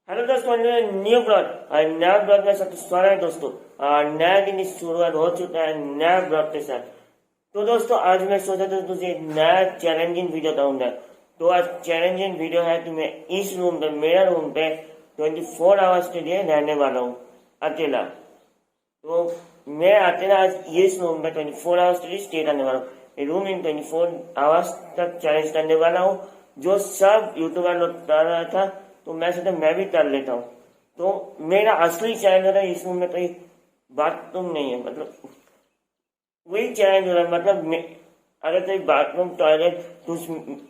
Hello दोस्तों, new blog और नया ब्लॉग में सबसे स्वागत है दोस्तों। और नया दिन की शुरुआत हो चुका है नया ब्लॉग के साथ। तो दोस्तों आज मैं सोचा था तुझे नया चैलेंजिंग वीडियो दूंगा। तो आज चैलेंजिंग वीडियो है कि मैं इस रूम पे, मेरा रूम पे 24 आवर्स के लिए रहने वाला हूँ अकेला। तो मैं अकेला आज इस रूम पे 24 आवर्स के लिए स्टे करने वाला हूँ। ये रूम इन 24 आवर्स तक चैलेंज करने वाला हूँ, जो सब यूट्यूबर लोग कर रहा था, तो मैं सोचा मैं भी कर लेता हूँ। तो मेरा असली चैलेंज है इस रूम में कोई बाथरूम नहीं है, मतलब वही चैलेंज हो रहा है। मतलब अगर कोई बाथरूम टॉयलेट कुछ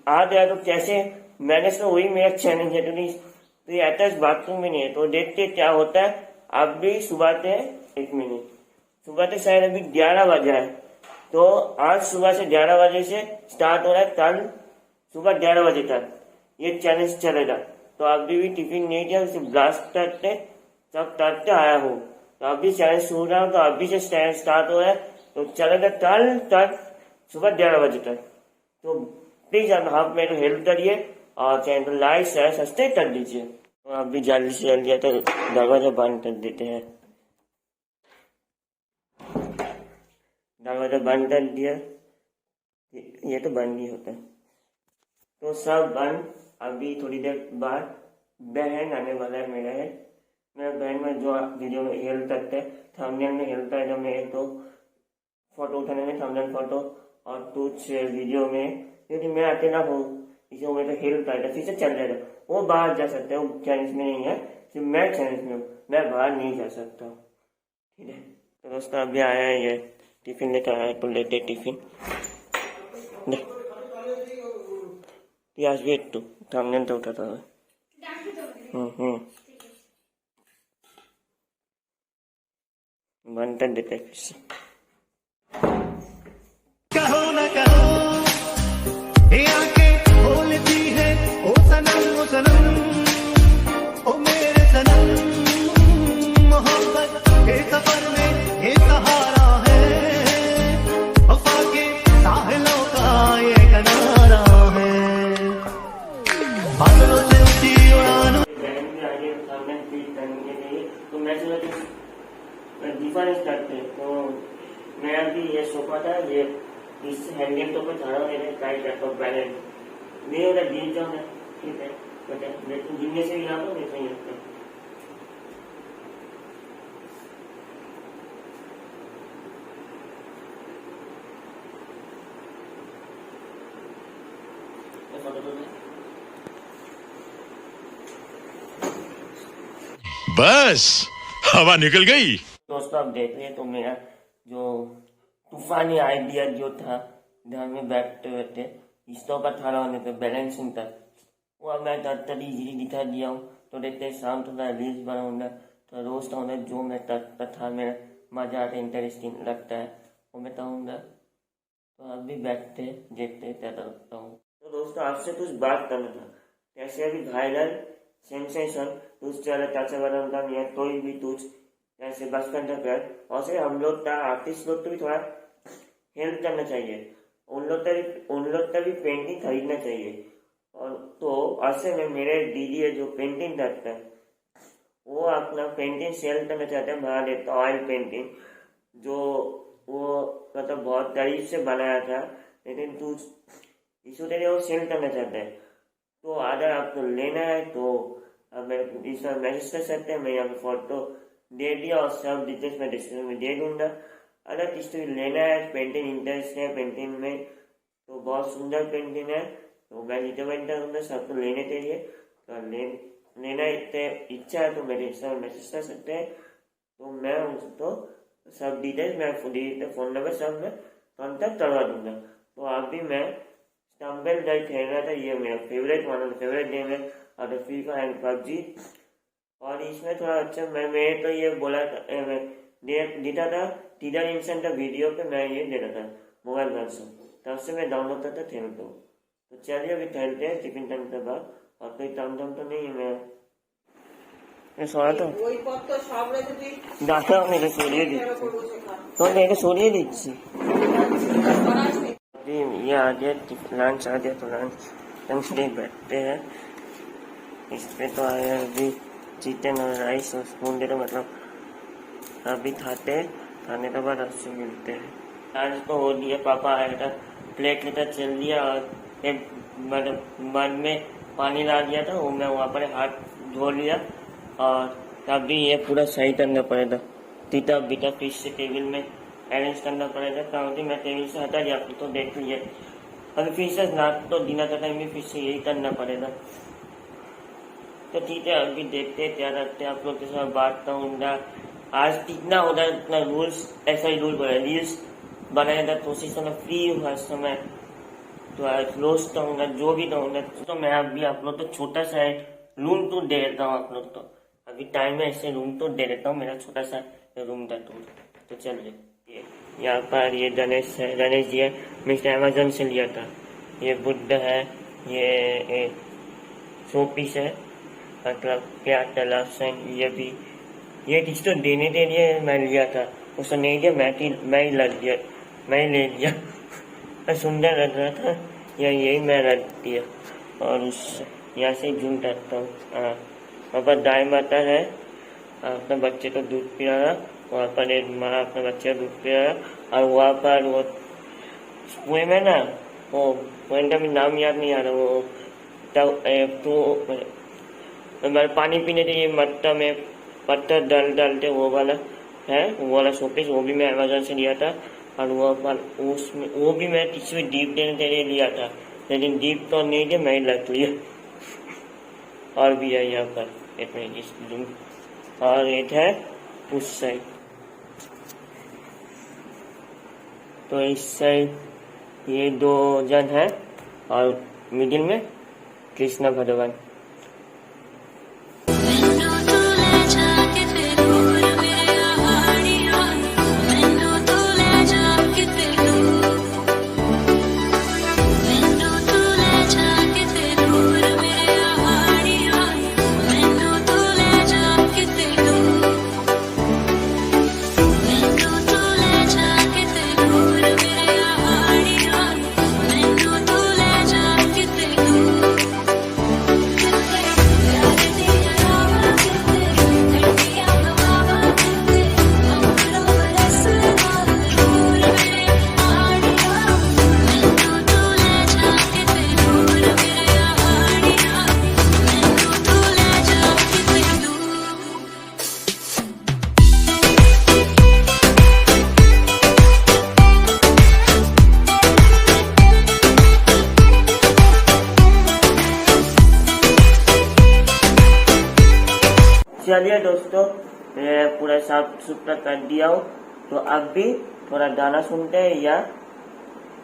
आ जाए तो कैसे मैनेज, तो वही मेरा चैलेंज है। तो ये अटैच बाथरूम में नहीं है, तो देखते क्या होता है। अब भी सुबह से 1 मिनट सुबह से शायद अभी 11 बजा है। तो आज सुबह से 11 बजे से स्टार्ट हो रहा है, कल सुबह 11 बजे तक ये चैलेंज चलेगा। तो अभी भी टिफिन नहीं दिया, उसे ब्लास्ट करते सब करते आया हूँ। तो अभी चैलेंज शुरू हो रहा हूँ, तो अभी से चैलेंज स्टार्ट हो रहा है, तो चलेगा कल तक सुबह 11 बजे तक। तो प्लीज आप मेरे को हेल्प करिए और चैनल को लाइक शेयर सब्सक्राइब कर दीजिए। तो अभी जल्दी से जल्दी तो दरवाजा बंद कर देते हैं। दरवाजा बंद कर दिया, ये तो बंद ही होता है। तो सब बंद। अभी थोड़ी देर बाद बहन आने वाला है मेरा बहन में जो वीडियो में हेल्प करते हैं, थंबनेल में हेल्प है, जो मेरे तो फोटो उठाने में थंबनेल फोटो और कुछ वीडियो में, क्योंकि मैं अकेला हूँ इसलिए मेरे को हेल्प करता है। फिर से चल जाएगा, वो बाहर जा सकते हैं, वो चैलेंज में नहीं है, सिर्फ मैं चैलेंज में हूँ, मैं बाहर नहीं जा सकता। ठीक है, तो दोस्तों अभी आया है ये टिफिन लेकर आया है, तो लेते टिफिन आज भी एक थंबनेल तो उठाता है। बंद कर देते फिर से। कहो न कहो ये आंखें बोलती है, ओ सनम ओ मेरे सनम। मोहब्बत के सफर में ये सहारा है, वफा के साहिलों का ये किनारा है। बादलों से ऊंची उड़ानों तो मैं डिफरेंस करते हैं। तो मैं अभी ये सोफा था, ये इस हैंडल तो कुछ हरा मेरे ट्राई करता हूँ बैलेंस नहीं होता, गिर जाऊँ ना। ठीक है, लेकिन गिरने से भी आता हूँ, नहीं आता। बस हवा निकल गई। दोस्तों अब देख रहे तो मेरा जो तूफानी आइडिया जो था घर में बैठते बैठते स्टोव का थाला होने पे बैलेंसिंग था, वो अब मैं तरी इजीली दिखा दिया हूँ। तो देखते हैं शाम थोड़ा रील्स बनाऊंगा, तो रोज होना जो मैं करता था, मेरा मजा आता है, इंटरेस्टिंग लगता है, वो मैं कहूँगा। तो अभी बैठते देखते क्या करता हूँ। तो दोस्तों आपसे कुछ बात करना था। कैसे अभी वायरल सेंसेशन तुझ चले कैसे बनता नहीं है, कोई भी तुझ जैसे बचपन का प्यार, और से हम लोग का आर्टिस्ट लोग को भी थोड़ा हेल्प करना चाहिए। उन लोग का भी पेंटिंग खरीदना चाहिए। और तो ऐसे में मेरे दीदी है जो पेंटिंग करता है, वो अपना पेंटिंग सेल करना चाहते हैं, बना देता ऑयल पेंटिंग, जो वो मतलब बहुत करीब से बनाया था, लेकिन तू इसलिए वो सेल करना चाहते हैं। तो अगर आपको लेना है तो अब मैं इस पर मैसेज कर सकते हैं, मैं यहाँ पे फोटो दे दिया और सब डिटेल्स मैं डिस्क्रिप्शन में दे दूंगा। अगर किसी को लेना है, पेंटिंग इंटरेस्ट है पेंटिंग में, तो बहुत सुंदर पेंटिंग है, तो मैं रिकमेंड करूँगा सबको लेने के लिए। तो लेना इच्छा है तो मेरे इंस्टा में मैसेज कर सकते हैं, तो मैं उसको सब डिटेल्स मैं फोन नंबर सब में कॉन्टेक्ट करवा दूंगा। तो अभी मैं स्टम्बल ड्राइव खेल रहा था, ये मेरा फेवरेट गेम है, और फ्री फायर एंड पबजी। और इसमें थोड़ा अच्छा मैं तो ये बोला देता था टीजर इंसान का वीडियो पे, मैं ये देता था मोबाइल वर्जन, तब से मैं डाउनलोड करता खेलता हूँ। तो चलिए अभी खेलते हैं टिफिन टाइम के बाद। और कोई काम तो नहीं है, मैं सोया तो डाक्टर मेरे सोरिए तो मेरे सोरिए दिच्छी ये आ गया लंच आ गया, तो लंच बैठते हैं। इस पे तो आया अभी चिकन और राइस और स्पून दे दो, मतलब अभी खाने के बाद आपसे मिलते हैं। आज तो हो दिया, पापा आया था, प्लेट लेकर चल दिया और एक बाद में पानी ला दिया था, वो मैं वहाँ पर हाथ धो लिया और तभी ये पूरा सही करना पड़ेगा। तीता बीता फिश से टेबल में अरेंज करना पड़ेगा, क्योंकि मैं टेबल से हटा दिया, तो देख लीजिए अभी फिर से नाक तो डिनर का टाइम में फिर से यही करना पड़ेगा। तो ठीक है, अभी देखते हैं क्या करते हैं, आप लोग के साथ बात करूँगा। आज कितना होगा इतना रूल्स, ऐसा ही रूल बना रील्स बनाया था, कोशिश करना फ्री हूँ हर समय, तो आज रोज कहूँगा जो भी कहूँगा। तो मैं अभी आप लोग तो छोटा सा रूम टूर दे देता हूँ, आप लोग तो अभी टाइम में ऐसे रूम टूर दे देता हूँ, मेरा छोटा सा रूम का टूर। तो चलिए, यहाँ पर ये गणेश है, गणेश जी है, मिस्टर अमेजोन से लिया था। ये बुद्ध है, ये शो पीस है, मतलब क्या तालाब से ये भी, ये किसी तो देने के लिए मैं लिया था, उसने नहीं दिया, मैं ही लग गया, मैं ही ले लिया। सुंदर लग रहा था, यही मैं रख दिया और उस यहाँ से जूम करता हूँ। वहाँ पर दाई माता है, अपने बच्चे को दूध पिला रहा, वहाँ पर एक माँ अपने बच्चे को दूध पिला रहा, और वहाँ पर वो कुएं में ना, वो कुएं का भी नाम याद नहीं आ रहा, वो तो मैं पानी पीने के लिए मट्टा में पत्थर डालते वो वाला है, वो वाला शोपीस, वो भी मैं अमेजोन से लिया था। और उसमें वो भी मैं किसी भी डीप देने के लिए लिया था, लेकिन डीप तो नहीं दिया, मैं ही लग लिया। और भी है यहाँ पर एक मिनट, और एक है उस साइड, तो इस साइड ये 2 जन है और मिडिल में कृष्ण भगवान। चलिए दोस्तों, मैं पूरा साफ सुथरा कर दिया हूँ, तो अब भी थोड़ा गाना सुनते हैं या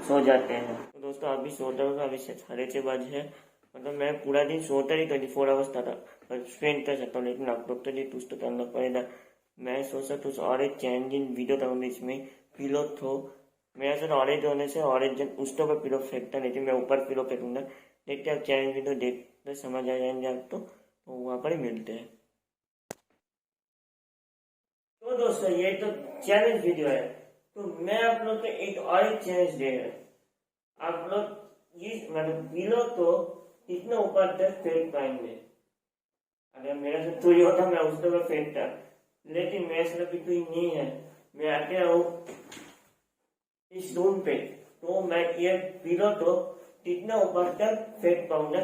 सो जाते हैं। तो दोस्तों अभी सोता हूँ, अभी 6:30 बजे है, मतलब मैं पूरा दिन सोता ही 24 आवर्स था, स्पेंड कर सकता हूँ, लेकिन आप लोग तो लिए कुछ तो करना पड़ेगा। मैं सोचा कुछ और एक चैलेंजिंग वीडियो करूँगा, इसमें पिलो थो मेरा साथ ऑरेंज होने से ऑरेंज जन उस तो पिलो फेंकता नहीं थी, मैं ऊपर पिलो फेंकूंगा। देखते आप चैलेंज वीडियो देखते समझ आ जाएंगे आप, तो वहाँ पर ही मिलते हैं। तो दोस्तों ये तो चैलेंज वीडियो है, तो मैं आप लोग को एक और चैलेंज दे रहा हूँ। आप लोग ये मतलब पिलो तो कितना ऊपर तक फेंक पाएंगे। अगर मेरा से चोरी होता मैं उस तरफ फेंकता, लेकिन मेरे से अभी कोई नहीं है, मैं आते हूँ इस रूम पे, तो मैं ये पिलो तो कितना ऊपर तक फेंक पाऊंगा,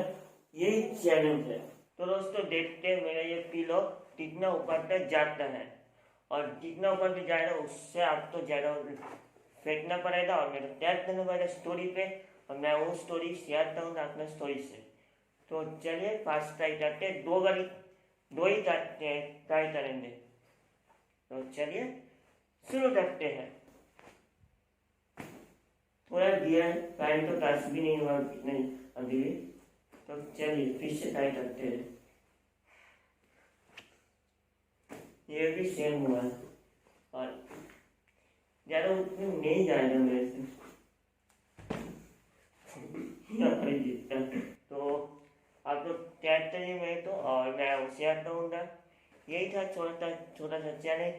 यही चैलेंज है। तो दोस्तों देखते हैं मेरा ये पिलो कितना ऊपर तक जाता है, और जितना ऊपर भी जाएगा उससे आपको ज़्यादा फेंकना पड़ेगा, और मेरा टैग करना पड़ेगा स्टोरी पे, और मैं वो स्टोरी शेयर करूँगा अपना स्टोरी से। तो चलिए फास्ट ट्राई करते हैं, 2 ही ट्राई करेंगे। तो चलिए शुरू करते हैं। पूरा दिया है, टाइम तो टच भी नहीं हुआ नहीं अभी भी, तो चलिए फिर से ट्राई करते हैं। ये भी सेम हुआ है, और ज़्यादा उतने नहीं जाएगा मेरे से, जीतता। तो आप लोग टैग करिए मैं तो, और मैं शेयर करूँगा। यही था छोटा सा चैलेंज।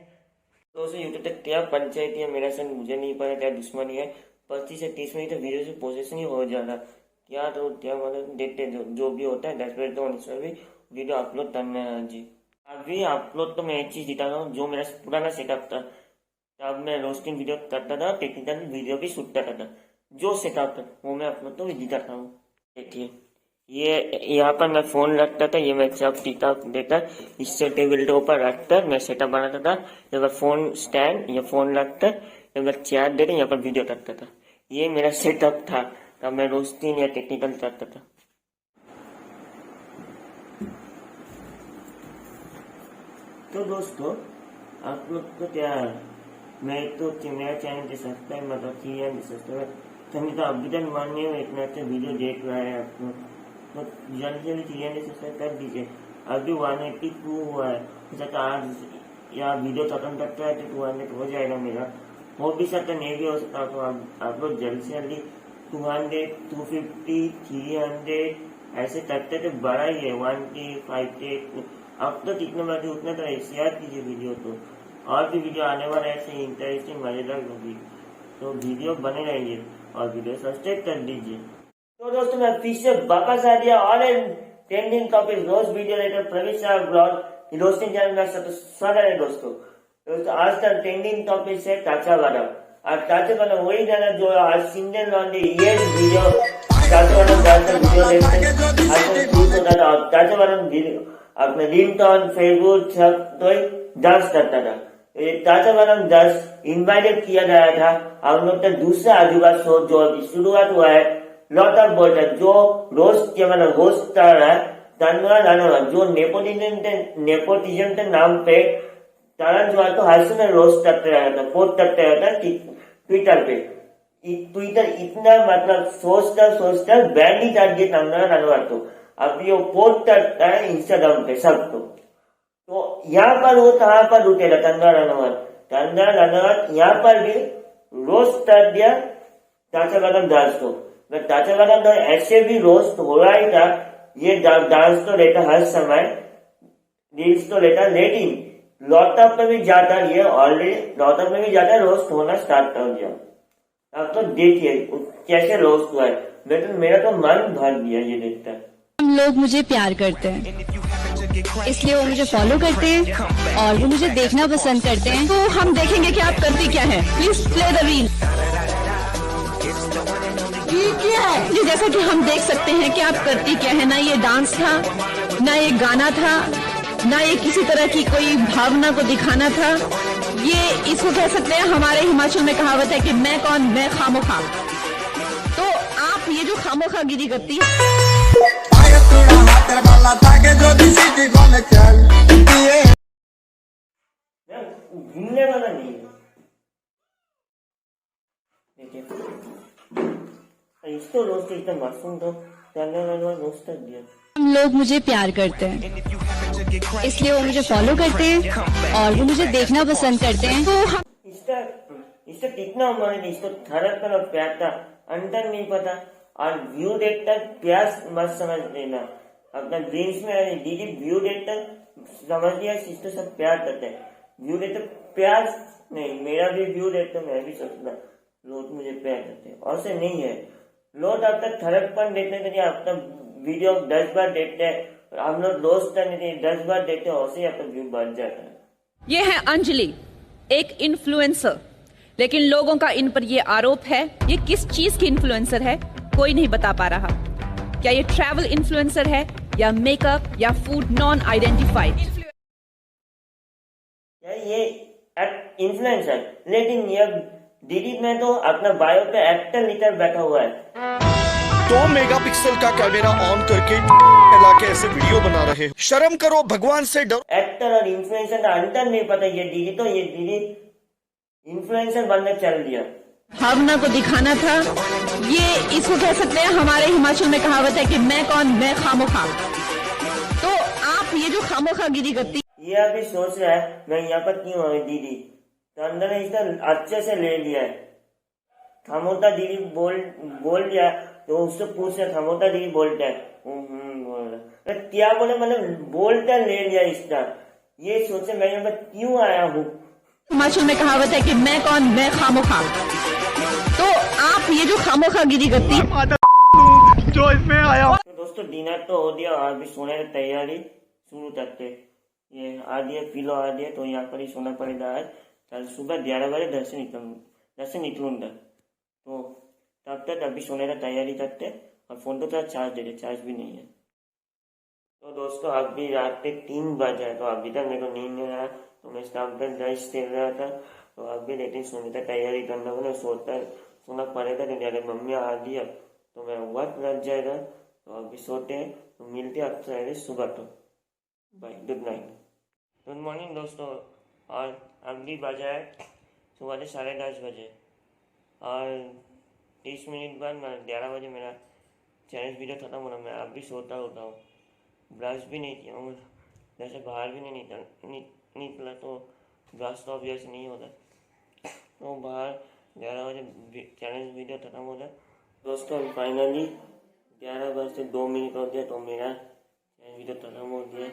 तो उसे यूट्यूब तक क्या पंचायत है, मेरा सन मुझे नहीं पता क्या दुश्मनी है, 25 से 30 मिनट वीडियो से पोजेशन ही हो जाता क्या, तो क्या मतलब देखते जो भी होता है 10 मिनट तो भी वीडियो अपलोड करना है जी। अभी अपलोड तो मैं एक चीज दिखा रहा हूँ, जो मेरा पुराना सेटअप था तब मैं रोस्टिंग वीडियो करता था, टेक्निकल वीडियो भी शूट करता था। जो सेटअप था वो मैं अपलोड तो दिखाता हूँ। देखिए ये यहाँ पर मैं फोन रखता था, ये मैं सब टिकटॉक देता, इससे टेबल के ऊपर रखकर मैं सेटअप बनाता था। यहाँ पर फोन स्टैंड, ये फोन रखकर यहाँ पर चेयर देकर यहाँ पर वीडियो करता था। ये मेरा सेटअप था तब मैं रोस्टिंग या टेक्निकल करता था। तो दोस्तों आप लोग तो क्या, मैं तो मेरा चैनल के सब्सक्राइब मतलब सब्सक्राइब तो अभी तक मानने हो, इतना अच्छा वीडियो देख रहा है आप लोग, तो जल्दी से जल्दी सब्सक्राइब कर दीजिए। अभी 182 हुआ है, तो आज या वीडियो खत्म करता है तो 200 हो जाएगा मेरा, हो भी सकता नहीं भी हो सकता। तो आप लोग जल्दी से जल्दी 200, 250, 300 ऐसे करते तो बड़ा ही है, 150। अब तो कितने बजे उतना तो शेयर कीजिए वीडियो, तो और भी वीडियो आने वाला है ऐसे इंटरेस्टिंग मजेदार होगी, तो वीडियो बने रहेंगे और वीडियो सब्सक्राइब कर दीजिए। तो दोस्तों मैं फिर से वापस आ गया और ट्रेंडिंग टॉपिक रोज वीडियो लेकर प्रवेश ब्लॉग रोस्टिंग चैनल में सब स्वागत है दोस्तों। आज का ट्रेंडिंग टॉपिक है टाचा वाला, और टाचा वाला वही गाना जो आज सिंगल लॉन्डी ये वीडियो टाचा वाला वीडियो देखते और टाचा वाला अपने रिंगटोन फेसबुक सब तो डांस करता था। टाचा वाला डांस इन्वाइटेड किया गया था हम लोग का दूसरा आदिवासी शो जो अभी शुरुआत हुआ है लॉटर बोल्टर, जो रोस्ट के मतलब होस्ट कर रहा है तनवा राणा, जो नेपोटिज्म के नाम पे तारा जो है तो हर समय रोस्ट करते रहता था, पोस्ट करते रहता ट्विटर पे। ट्विटर इतना मतलब सोचता बैन ही कर दिया तनवा राणा को, अभी वो पोस्ट करता है इंस्टाग्राम पे सबको। तो यहाँ पर वो कहाँ पर रुकेगा तनवा राणा यहाँ पर भी रोस्ट कर दिया टाचा वाला डांस को। टाचा वाला डांस ऐसे भी रोस्ट हो रहा ही था, ये डांस तो लेता हर समय, रील्स तो लेता, लेकिन लॉटअप में भी जाता, ये ऑलरेडी लॉटअप में भी जाता रोस्ट होना स्टार्ट कर दिया। अब तो देखिए कैसे रोस्ट हुआ है, मेरा तो मन भर गया ये देखता। हम लोग मुझे प्यार करते हैं, इसलिए वो मुझे फॉलो करते हैं और वो मुझे देखना पसंद करते हैं। तो हम देखेंगे कि आप करती क्या है। Please play the reel. क्या है ये, जैसा कि हम देख सकते हैं कि आप करती क्या है। ना ये डांस था, ना ये गाना था, ना ये किसी तरह की कोई भावना को दिखाना था। ये इसको कह सकते हैं, हमारे हिमाचल में कहावत है कि मैं कौन मैं खामोखा। तो आप ये जो खामोखा गिरी करती है, घूमने वाला नहीं है। इसको रोस्ट एकदम मासूम तो रोस्ट कर दिया। हम लोग मुझे प्यार करते हैं, इसलिए वो मुझे फॉलो करते हैं और वो मुझे देखना पसंद करते हैं। तो हम इसका कितना उम्र है, इसको थरक पर प्यार था अंतर नहीं पता, और व्यू देखकर प्यास मत समझ लेना। अपना ड्रीम्स में दीदी व्यू देखकर समझ लिया इसको सब प्यार करते हैं, व्यू देखकर प्यार नहीं। मेरा भी व्यू देखते मैं भी सोचता लोग मुझे प्यार करते हैं, और से नहीं है। लोग अब तक थरकपन देखने के लिए अब तक वीडियो 10 बार देखते हैं, हम लोग दोस्त 10 बार देखते हैं, और से अब तक व्यू बढ़ जाता है। ये है अंजलि, एक इन्फ्लुएंसर, लेकिन लोगों का इन पर ये आरोप है, ये किस चीज की इन्फ्लुएंसर है कोई नहीं बता पा रहा। क्या ये ट्रैवल इन्फ्लुएंसर है या मेकअप या फूड नॉन आइडेंटिफाइड। ये इन्फ्लुएंसर, लेकिन ये दीदी में तो अपना बायो पे एक्टर लिखकर बैठा हुआ है। 2 मेगापिक्सल का कैमरा ऑन करके के ऐसे वीडियो बना रहे हो, शर्म करो, भगवान से डरो। एक्टर और इन्फ्लुएंसर का अंतर नहीं पता, ये दीदी इन्फ्लुएंसर बनने चल दिया। भावना को दिखाना था, ये इसको कह सकते हैं, हमारे हिमाचल में कहावत है कि मैं कौन मैं खामोखा। तो आप ये जो खामोखा गिरी करती, ये अभी सोच रहा है मैं यहाँ पर क्यों आई। दीदी तो अंदर ने इसका अच्छे से ले लिया है। खामोता दीदी बोल दिया तो उससे पूछ रहा, खामोता दीदी बोलता है बोल रहा, क्या बोले मतलब बोलता ले लिया इसका। ये सोचे मैं यहाँ पर क्यों आया हूँ। हिमाचल में कहावत है कि मैं कौन मैं खामोखा। तो आप ये जो खामोखा गिरी करती जो इसमें आया। तो दोस्तों डिनर तो हो दिया और भी सोने की तैयारी शुरू करते। ये आ दिया, पिलो आ दिया, तो यहाँ पर ही सोना पड़ेगा आज। कल सुबह 11 बजे घर से निकलूंगा, तो तब तक अभी सोने का तैयारी करते, और फोन को थोड़ा चार्ज दे दे, चार्ज भी नहीं है। तो दोस्तों अभी रात के 3 बजे है, तो अभी तक मेरे को नींद नहीं आया, तो मैं स्टाफ पर ड्रेस खेल रहा था। तो अभी लेकिन सोने का तैयारी करना बोले, सोना पड़ेगा, तो मेरे मम्मी आ गया तो मेरा वक्त लग जाएगा। तो अभी सोते हैं, तो मिलते हैं आपसे सुबह। तो bye, good night, good morning दोस्तों। और अभी बजा है सुबह के 10:30 बजे, और 30 मिनट बाद 11 बजे मेरा चैलेंज वीडियो खत्म होना। मैं अभी सोता होता हूँ, ब्रश भी नहीं किया हूँ, जैसे बाहर भी नहीं निकला, तो ब्रश तो ऑब्वियस नहीं होता। तो बाहर 11 बजे चैलेंज वीडियो खत्म हो गया दोस्तों। फाइनली 11 बजे से 2 मिनट हो गया, तो मेरा चैलेंज वीडियो खत्म हो गया,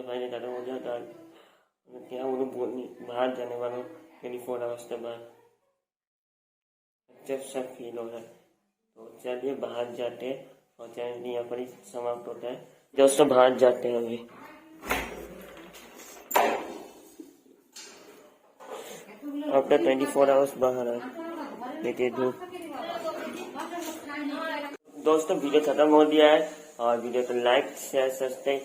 फाइनली खत्म हो गया। तो क्या बोलूँ, बाहर जाने वाला हूँ 24 आवर्स के बाद, जब सब फील हो रहा है। तो चलिए बाहर जाते हैं, और चैलेंज यहाँ पर ही समाप्त होता है दोस्तों। बाहर जाते हैं अभी। आफ्टर 24 आवर्स बाहर है, देखिए धूप। दोस्तों वीडियो खत्म हो गया है, और वीडियो को लाइक शेयर सब्सक्राइब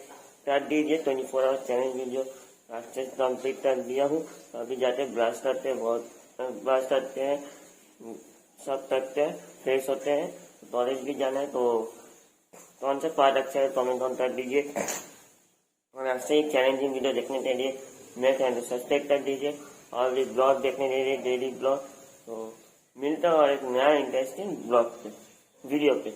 कर दीजिए। 24 आवर्स चैलेंज वीडियो आज से कंप्लीट कर दिया हूँ। तो अभी जाते ब्रश करते हैं, ब्रश करते हैं, सब करते हैं, फ्रेश होते हैं, कॉलेज भी जाना है। तो कौन सा पार्ट अच्छा है कमेंट ऑन कर दीजिए, और ऐसे ही चैलेंजिंग वीडियो देखने के लिए मेरे चैनल को सब्सक्राइब कर दीजिए, और ये ब्लॉग देखने के लिए डेली ब्लॉग। तो मिलता है और एक नया इंटरेस्टिंग ब्लॉग पे, वीडियो पे।